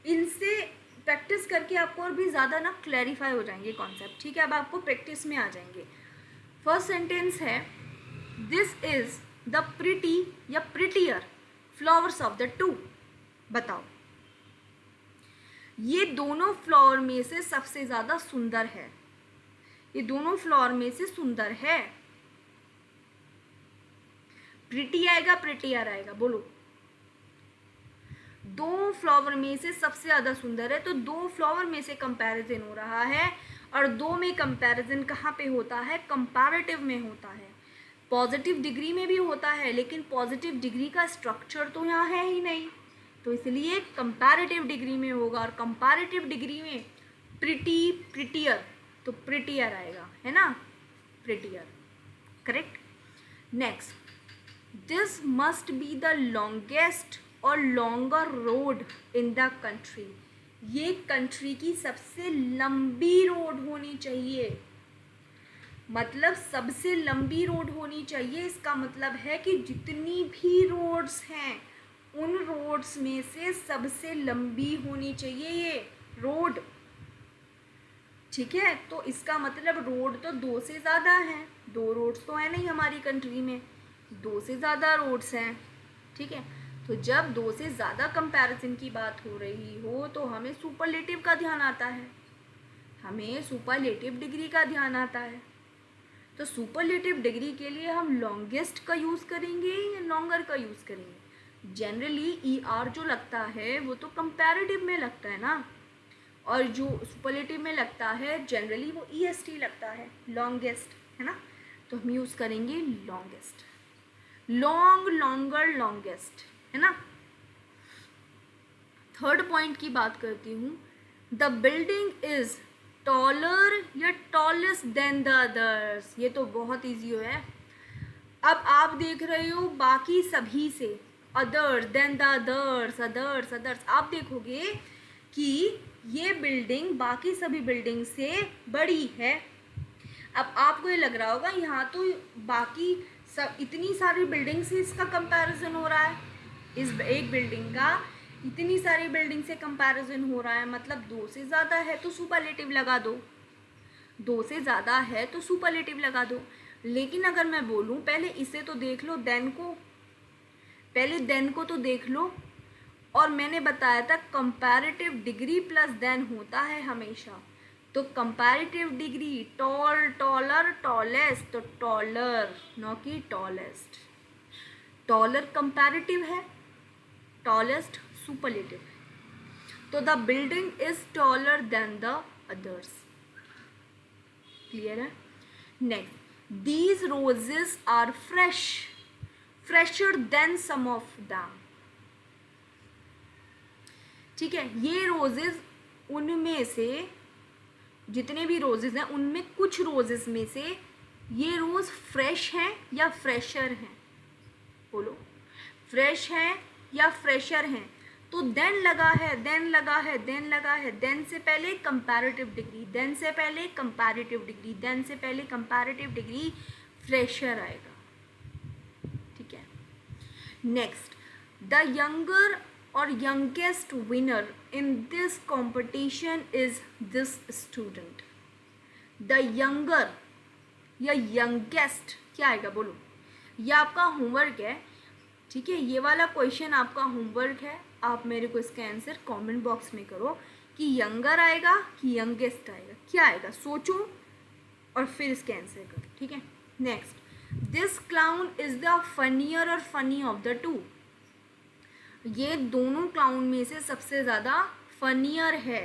इनसे प्रैक्टिस करके आपको और भी ज़्यादा ना क्लैरिफाई हो जाएंगे कॉन्सेप्ट, ठीक है। अब आपको प्रैक्टिस में आ जाएंगे। फर्स्ट सेंटेंस है, दिस इज द प्रिटी या prettier flowers of the to. बताओ ये दोनों फ्लावर में से सबसे ज़्यादा सुंदर है, ये दोनों फ्लावर में से सुंदर है। प्रिटी आएगा प्रिटियर आएगा, बोलो। दो फ्लावर में से सबसे ज़्यादा सुंदर है, तो दो फ्लावर में से कंपैरिजन हो रहा है, और दो में कंपैरिजन कहाँ पे होता है, कंपैरेटिव में होता है। पॉजिटिव डिग्री में भी होता है, लेकिन पॉजिटिव डिग्री का स्ट्रक्चर तो यहाँ है ही नहीं, तो इसलिए कंपैरेटिव डिग्री में होगा। और कंपैरेटिव डिग्री में प्रिटी, प्रिटियर, तो प्रिटियर आएगा, है ना, prettier, correct. Next, this must be the longest और longer road in the country, ये कंट्री की सबसे लंबी रोड होनी चाहिए, मतलब सबसे लंबी रोड होनी चाहिए, इसका मतलब है कि जितनी भी रोड्स हैं उन रोड्स में से सबसे लंबी होनी चाहिए ये रोड, ठीक है। तो इसका मतलब रोड तो 2 से ज़्यादा हैं, 2 रोड्स तो है नहीं हमारी कंट्री में, 2 से ज़्यादा रोड्स हैं, ठीक है। तो जब 2 से ज़्यादा कंपैरिजन की बात हो रही हो तो हमें सुपरलेटिव का ध्यान आता है, हमें सुपरलेटिव डिग्री का ध्यान आता है। तो सुपरलेटिव डिग्री के लिए हम लॉन्गेस्ट का यूज़ करेंगे या लॉन्गर का यूज़ करेंगे। जनरली ई आर जो लगता है वो तो कंपैरेटिव में लगता है ना, और जो सुपरलेटिव में लगता है जनरली वो ई एस टी लगता है, लॉन्गेस्ट, है ना। तो हम यूज़ करेंगे लॉन्गेस्ट, लॉन्ग, लॉन्गर, लॉन्गेस्ट, है ना। थर्ड पॉइंट की बात करती हूँ, द बिल्डिंग इज टॉलर या टॉलेस्ट देन द अदर्स, ये तो बहुत ईजी है। अब आप देख रहे हो बाकी सभी से, others than the others, others, others, आप देखोगे कि ये बिल्डिंग बाकी सभी बिल्डिंग से बड़ी है। अब आपको ये लग रहा होगा यहाँ तो बाकी सब इतनी सारी बिल्डिंग से इसका कंपैरिजन हो रहा है, इस एक बिल्डिंग का इतनी सारी बिल्डिंग से कंपैरिजन हो रहा है, मतलब 2 से ज़्यादा है तो सुपरलेटिव लगा दो, 2 से ज़्यादा है तो सुपरलेटिव लगा दो। लेकिन अगर मैं बोलूँ पहले इसे तो देख लो, देन को, पहले देन को तो देख लो, और मैंने बताया था कंपैरेटिव डिग्री प्लस देन होता है हमेशा, तो comparative degree tall, taller, tallest, तो टॉलर न कि टॉलेस्ट, टॉलर कंपैरेटिव है, टॉलेस्ट सुपरलेटिव है। तो the building is taller than the others, clear है। Next, these roses are fresh, fresher than some of them, ठीक है। ये रोजेस उनमें से, जितने भी रोजेस हैं उनमें कुछ रोजेस में से ये रोज फ्रेश हैं या फ्रेशर हैं, बोलो, फ्रेश हैं या फ्रेशर हैं। तो देन लगा है, देन लगा है, देन लगा है, देन से पहले कंपैरेटिव डिग्री, देन से पहले कंपैरेटिव डिग्री, देन से पहले कंपैरेटिव डिग्री, फ्रेशर आएगा, ठीक है। नेक्स्ट, द यंगर और youngest winner in this competition is this student. The younger या यंगेस्ट क्या आएगा, बोलो, ये आपका होमवर्क है, ठीक है। ये वाला क्वेश्चन आपका होमवर्क है, आप मेरे को इसका आंसर कमेंट बॉक्स में करो कि यंगर आएगा कि यंगेस्ट आएगा, क्या आएगा, सोचो और फिर इसके आंसर करो, ठीक है। Next, this clown is the funnier और फनी ऑफ द टू, ये दोनों क्लाउन में से सबसे ज़्यादा फनियर है।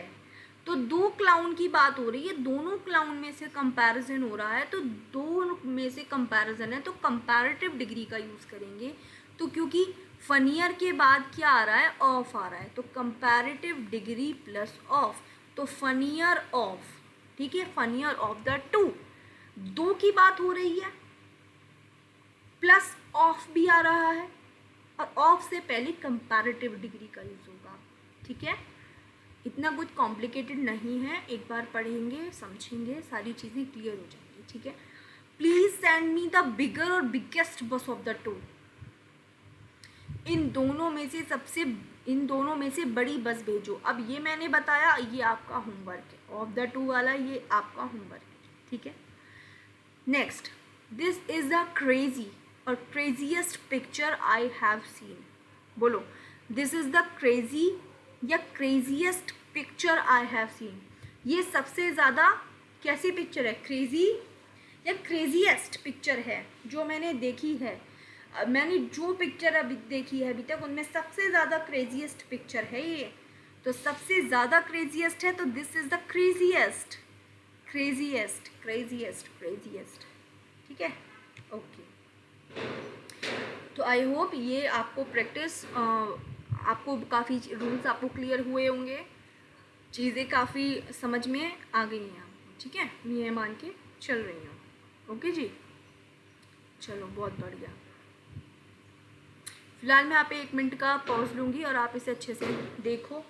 तो 2 क्लाउन की बात हो रही है, दोनों क्लाउन में से कंपैरिजन हो रहा है, तो 2 में से कंपैरिजन है तो कंपैरेटिव डिग्री का यूज़ करेंगे। तो क्योंकि फनियर के बाद क्या आ रहा है, ऑफ आ रहा है, तो कंपैरेटिव डिग्री प्लस ऑफ, तो फनियर ऑफ, ठीक है, फनियर ऑफ द टू, 2 की बात हो रही है, प्लस ऑफ भी आ रहा है, और ऑफ से पहले कंपैरेटिव डिग्री का यूज़ होगा, ठीक है। इतना कुछ कॉम्प्लिकेटेड नहीं है, एक बार पढ़ेंगे समझेंगे सारी चीज़ें क्लियर हो जाएंगी, ठीक है। Please send me the bigger और बिगेस्ट बस ऑफ द टू, इन दोनों में से बड़ी बस भेजो। अब ये मैंने बताया, ये आपका होमवर्क है, ऑफ द टू वाला ये आपका होमवर्क है, ठीक है। Next, this is the crazy और craziest picture I have seen, बोलो, दिस इज द क्रेजी या craziest picture I have seen, ये सबसे ज़्यादा कैसी पिक्चर है, क्रेजी या क्रेजीएस्ट पिक्चर है जो मैंने देखी है। मैंने जो पिक्चर अभी देखी है अभी तक उनमें सबसे ज़्यादा क्रेजीएस्ट पिक्चर है ये, तो सबसे ज़्यादा क्रेजीएस्ट है, तो this is the craziest, craziest, craziest, craziest, ठीक है, ओके। तो आई होप ये आपको प्रैक्टिस, आपको काफ़ी रूल्स आपको क्लियर हुए होंगे, चीज़ें काफ़ी समझ में आ गई हैं आपको, ठीक है, ये मान के चल रही हूँ। ओके जी, चलो बहुत बढ़िया। फिलहाल मैं यहाँ पे 1 मिनट का पॉज लूँगी और आप इसे अच्छे से देखो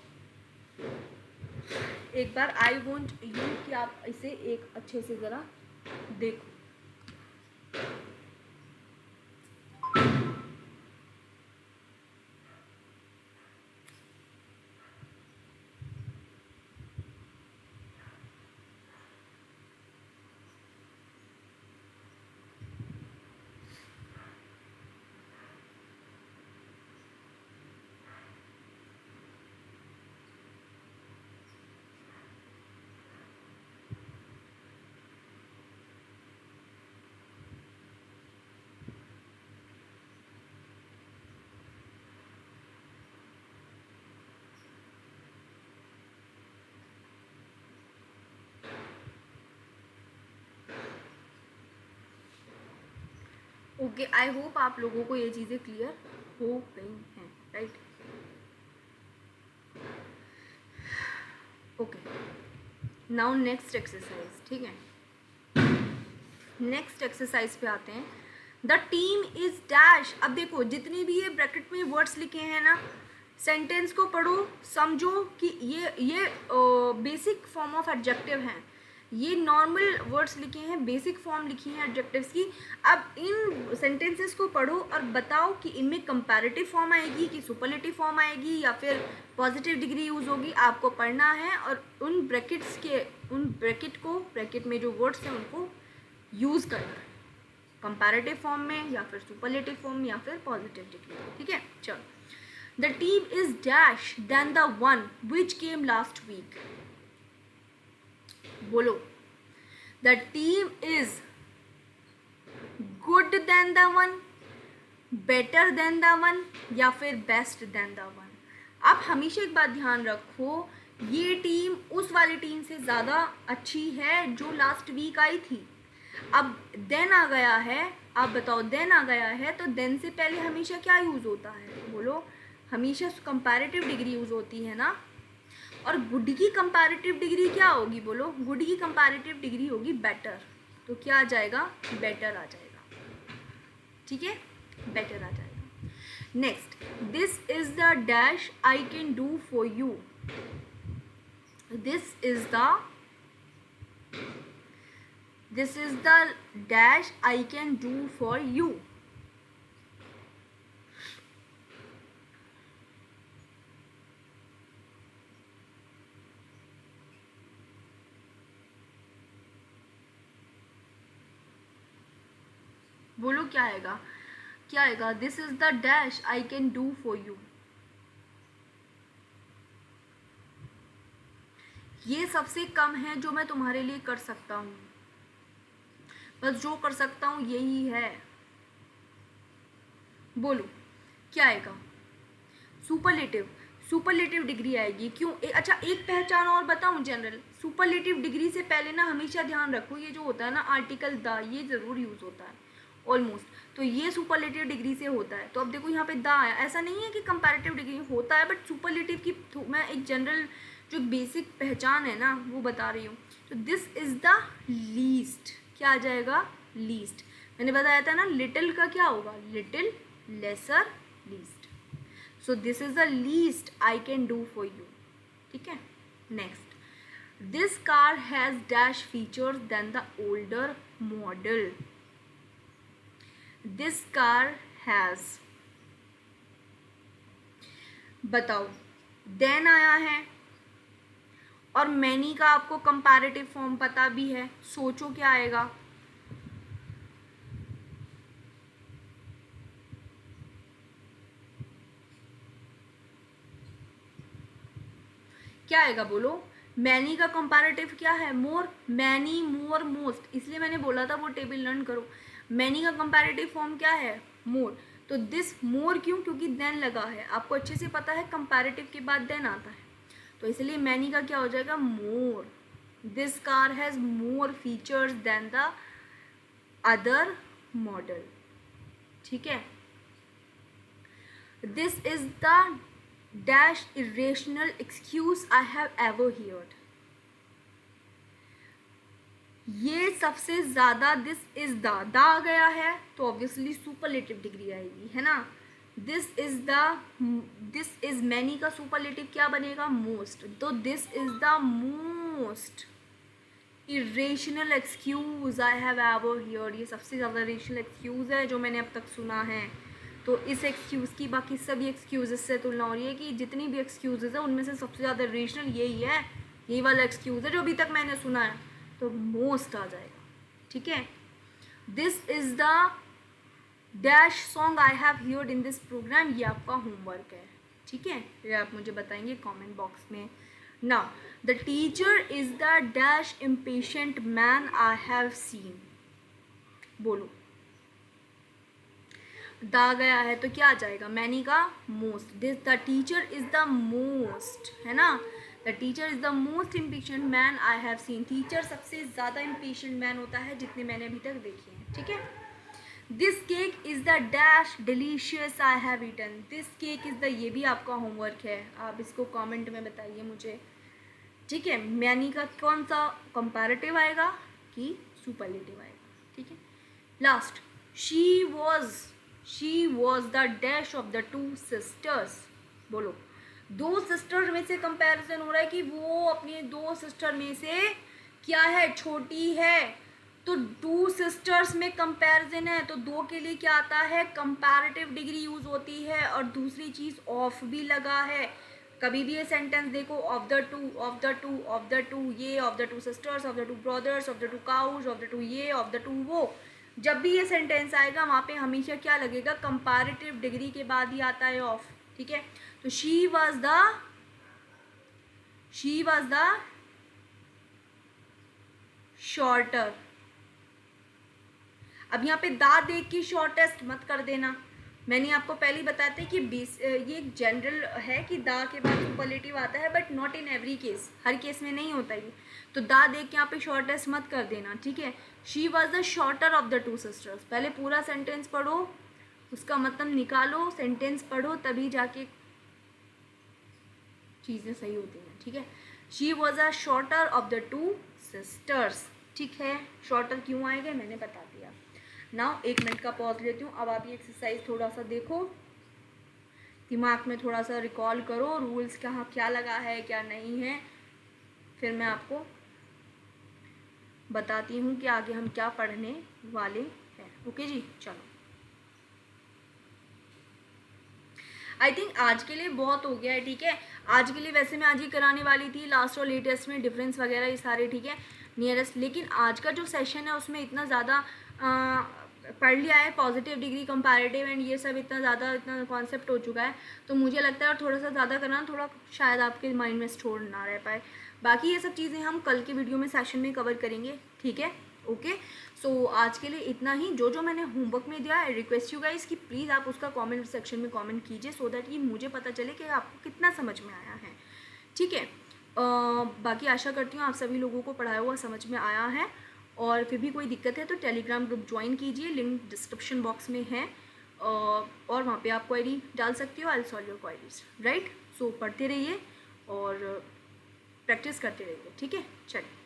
एक बार। आई वॉन्ट यू कि आप इसे एक अच्छे से ज़रा देखो। ओके, आई होप आप लोगों को ये चीज़ें क्लियर हो गई हैं, right? Okay, now next exercise, ठीक है। नेक्स्ट एक्सरसाइज पे आते हैं। The team is dash. अब देखो जितने भी ये ब्रैकेट में वर्ड्स लिखे हैं ना, सेंटेंस को पढ़ो, समझो कि ये बेसिक फॉर्म ऑफ एडजेक्टिव हैं। ये नॉर्मल वर्ड्स लिखे हैं, बेसिक फॉर्म लिखी है एडजेक्टिव्स की। अब इन सेंटेंसेस को पढ़ो और बताओ कि इनमें कंपैरेटिव फॉर्म आएगी कि सुपरलेटिव फॉर्म आएगी या फिर पॉजिटिव डिग्री यूज़ होगी। आपको पढ़ना है और उन ब्रैकेट में जो वर्ड्स हैं उनको यूज़ करना है, कंपैरेटिव फॉर्म में या फिर सुपरलेटिव फॉर्म या फिर पॉजिटिव डिग्री, ठीक है। चलो, the team is dash than the one which came last week. बोलो, the team is good than the one, better than the one या फिर बेस्ट देन द वन। आप हमेशा एक बात ध्यान रखो, ये टीम उस वाली टीम से ज़्यादा अच्छी है जो लास्ट वीक आई थी। अब देन आ गया है, आप बताओ देन आ गया है तो देन से पहले हमेशा क्या यूज़ होता है? बोलो, हमेशा कंपैरेटिव डिग्री यूज़ होती है ना। और गुड की कंपैरेटिव डिग्री क्या होगी? बोलो, गुड की कंपैरेटिव डिग्री होगी बेटर। तो क्या आ जाएगा? बेटर आ जाएगा, ठीक है, बेटर आ जाएगा। Next, this is the dash I can do for you. This is the dash I can do for you. बोलो क्या आएगा? क्या आएगा? This is the dash I can do for you. ये सबसे कम है जो मैं तुम्हारे लिए कर सकता हूँ, बस जो कर सकता हूँ यही है। बोलो क्या आएगा? सुपरलेटिव। सुपरलेटिव डिग्री आएगी, क्यों? अच्छा, एक पहचान और बताऊं जनरल। सुपरलेटिव डिग्री से पहले ना हमेशा ध्यान रखो, ये जो होता है ना आर्टिकल द, ये ज़रूर यूज़ होता है ऑलमोस्ट। तो ये सुपरलेटिव डिग्री से होता है। तो अब देखो यहाँ पे द आया, ऐसा नहीं है कि कंपैरेटिव डिग्री होता है, बट सुपरलेटिव की मैं एक जनरल जो बेसिक पहचान है ना वो बता रही हूँ। तो दिस इज़ द लीस्ट, क्या आ जाएगा? लीस्ट। मैंने बताया था ना लिटिल का क्या होगा? Little, lesser, least. So this is the least I can do for you, ठीक है। Next, this car has dash features than the older model. This car has, बताओ, then आया है और many का आपको कंपैरेटिव फॉर्म पता भी है। सोचो क्या आएगा? क्या आएगा? बोलो, मैनी का कंपैरेटिव क्या है? मोर। मैनी, मोर, मोस्ट। इसलिए मैंने बोला था वो टेबल लर्न करो। मैनी का कंपैरेटिव फॉर्म क्या है? मोर। तो दिस मोर क्यों? क्योंकि देन लगा है। आपको अच्छे से पता है कंपैरेटिव के बाद देन आता है, तो इसलिए मैनी का क्या हो जाएगा? More. This car has more features than the other model, ठीक है। This is the dash irrational excuse I have ever heard. ये सबसे ज़्यादा दिस इज़ द आ गया है तो ऑब्वियसली सुपरलेटिव डिग्री आएगी, है ना। दिस इज़ मैनी का सुपरलेटिव क्या बनेगा, मोस्ट। तो this is the most irrational excuse I have ever heard. ये सबसे ज़्यादा इरेशनल एक्सक्यूज़ है जो मैंने अब तक सुना है। तो इस एक्सक्यूज़ की बाकी सभी एक्सक्यूज़ से तुलना हो रही है कि जितनी भी एक्सक्यूज़ है उनमें से सबसे ज़्यादा इरेशनल यही है, यही वाला एक्सक्यूज़ है जो अभी तक मैंने सुना है, तो मोस्ट आ जाएगा, ठीक है। This is the dash song I have heard in this programme, ये आपका होमवर्क है, ठीक है। ये आप मुझे बताएंगे कमेंट बॉक्स में। Now the teacher is the dash impatient man I have seen. बोलो, दा गया है तो क्या आ जाएगा, मैनी का most. This the teacher is the most, है ना। The teacher is the most impatient man I have scene. Teacher सबसे ज़्यादा इम्पेशेंट मैन होता है जितने मैंने अभी तक देखे हैं, ठीक है। This cake is the dash delicious I have eaten. This cake is the, ये भी आपका होमवर्क है, आप इसको कमेंट में बताइए मुझे, ठीक है। मैनी का कौन सा कंपैरेटिव आएगा कि सुपरलेटिव आएगा, ठीक है। Last, she was the dash of the two sisters. बोलो, दो सिस्टर में से कंपैरिजन हो रहा है कि वो अपनी दो सिस्टर में से क्या है, छोटी है। तो टू सिस्टर्स में कंपैरिजन है तो दो के लिए क्या आता है, कंपैरेटिव डिग्री यूज होती है। और दूसरी चीज ऑफ भी लगा है। कभी भी ये सेंटेंस देखो, of the two, of the two, of the two ये, of the two sisters, of the two brothers, of the two cows, of the two ये, ऑफ द टू वो, जब भी ये सेंटेंस आएगा वहाँ पे हमेशा क्या लगेगा, कंपैरेटिव डिग्री के बाद ही आता है ऑफ, ठीक है। तो शी वॉज द शॉर्टर। अब यहाँ पे दा देख के शॉर्टेस्ट मत कर देना। मैंने आपको पहले ही बताया था कि ये एक जनरल है कि दा के बाद सुपरलेटिव आता है, but not in every case, her case में नहीं होता ये। तो दा देख के यहाँ पे शॉर्टेस्ट मत कर देना, ठीक है। She was the shorter of the two sisters. पहले पूरा सेंटेंस पढ़ो, उसका मतलब निकालो, सेंटेंस पढ़ो, तभी जाके चीज़ें सही होती हैं, ठीक है। She was a shorter of the two sisters, ठीक है। शॉर्टर क्यों आएगा मैंने बता दिया। नाउ 1 मिनट का पॉज लेती हूँ। अब आप ये एक्सरसाइज थोड़ा सा देखो, दिमाग में थोड़ा सा रिकॉल करो, रूल्स कहाँ क्या लगा है क्या नहीं है, फिर मैं आपको बताती हूँ कि आगे हम क्या पढ़ने वाले हैं। ओके जी, चलो। आई थिंक आज के लिए बहुत हो गया है, ठीक है। आज के लिए वैसे मैं आज ही कराने वाली थी लास्ट और लेटेस्ट में डिफरेंस वगैरह ये सारे, ठीक है, नियरेस्ट। लेकिन आज का जो सेशन है उसमें इतना ज़्यादा पढ़ लिया है, पॉजिटिव डिग्री, कंपैरेटिव एंड ये सब इतना कॉन्सेप्ट हो चुका है, तो मुझे लगता है और थोड़ा सा ज़्यादा करना थोड़ा शायद आपके माइंड में स्टोर ना रह पाए। बाकी ये सब चीज़ें हम कल के वीडियो में सेशन में कवर करेंगे, ठीक है। ओके, सो आज के लिए इतना ही। जो जो मैंने होमवर्क में दिया है, रिक्वेस्ट यू गाइस कि प्लीज़ आप उसका कमेंट सेक्शन में कमेंट कीजिए, सो दैट कि मुझे पता चले कि आपको कितना समझ में आया है, ठीक है। बाकी आशा करती हूँ आप सभी लोगों को पढ़ाया हुआ समझ में आया है। और फिर भी कोई दिक्कत है तो टेलीग्राम ग्रुप ज्वाइन कीजिए, लिंक डिस्क्रिप्शन बॉक्स में है, और वहाँ पे आप क्वेरी डाल सकते हो। I will solve your queries, right. So पढ़ते रहिए और प्रैक्टिस करते रहिए, ठीक है। चलिए।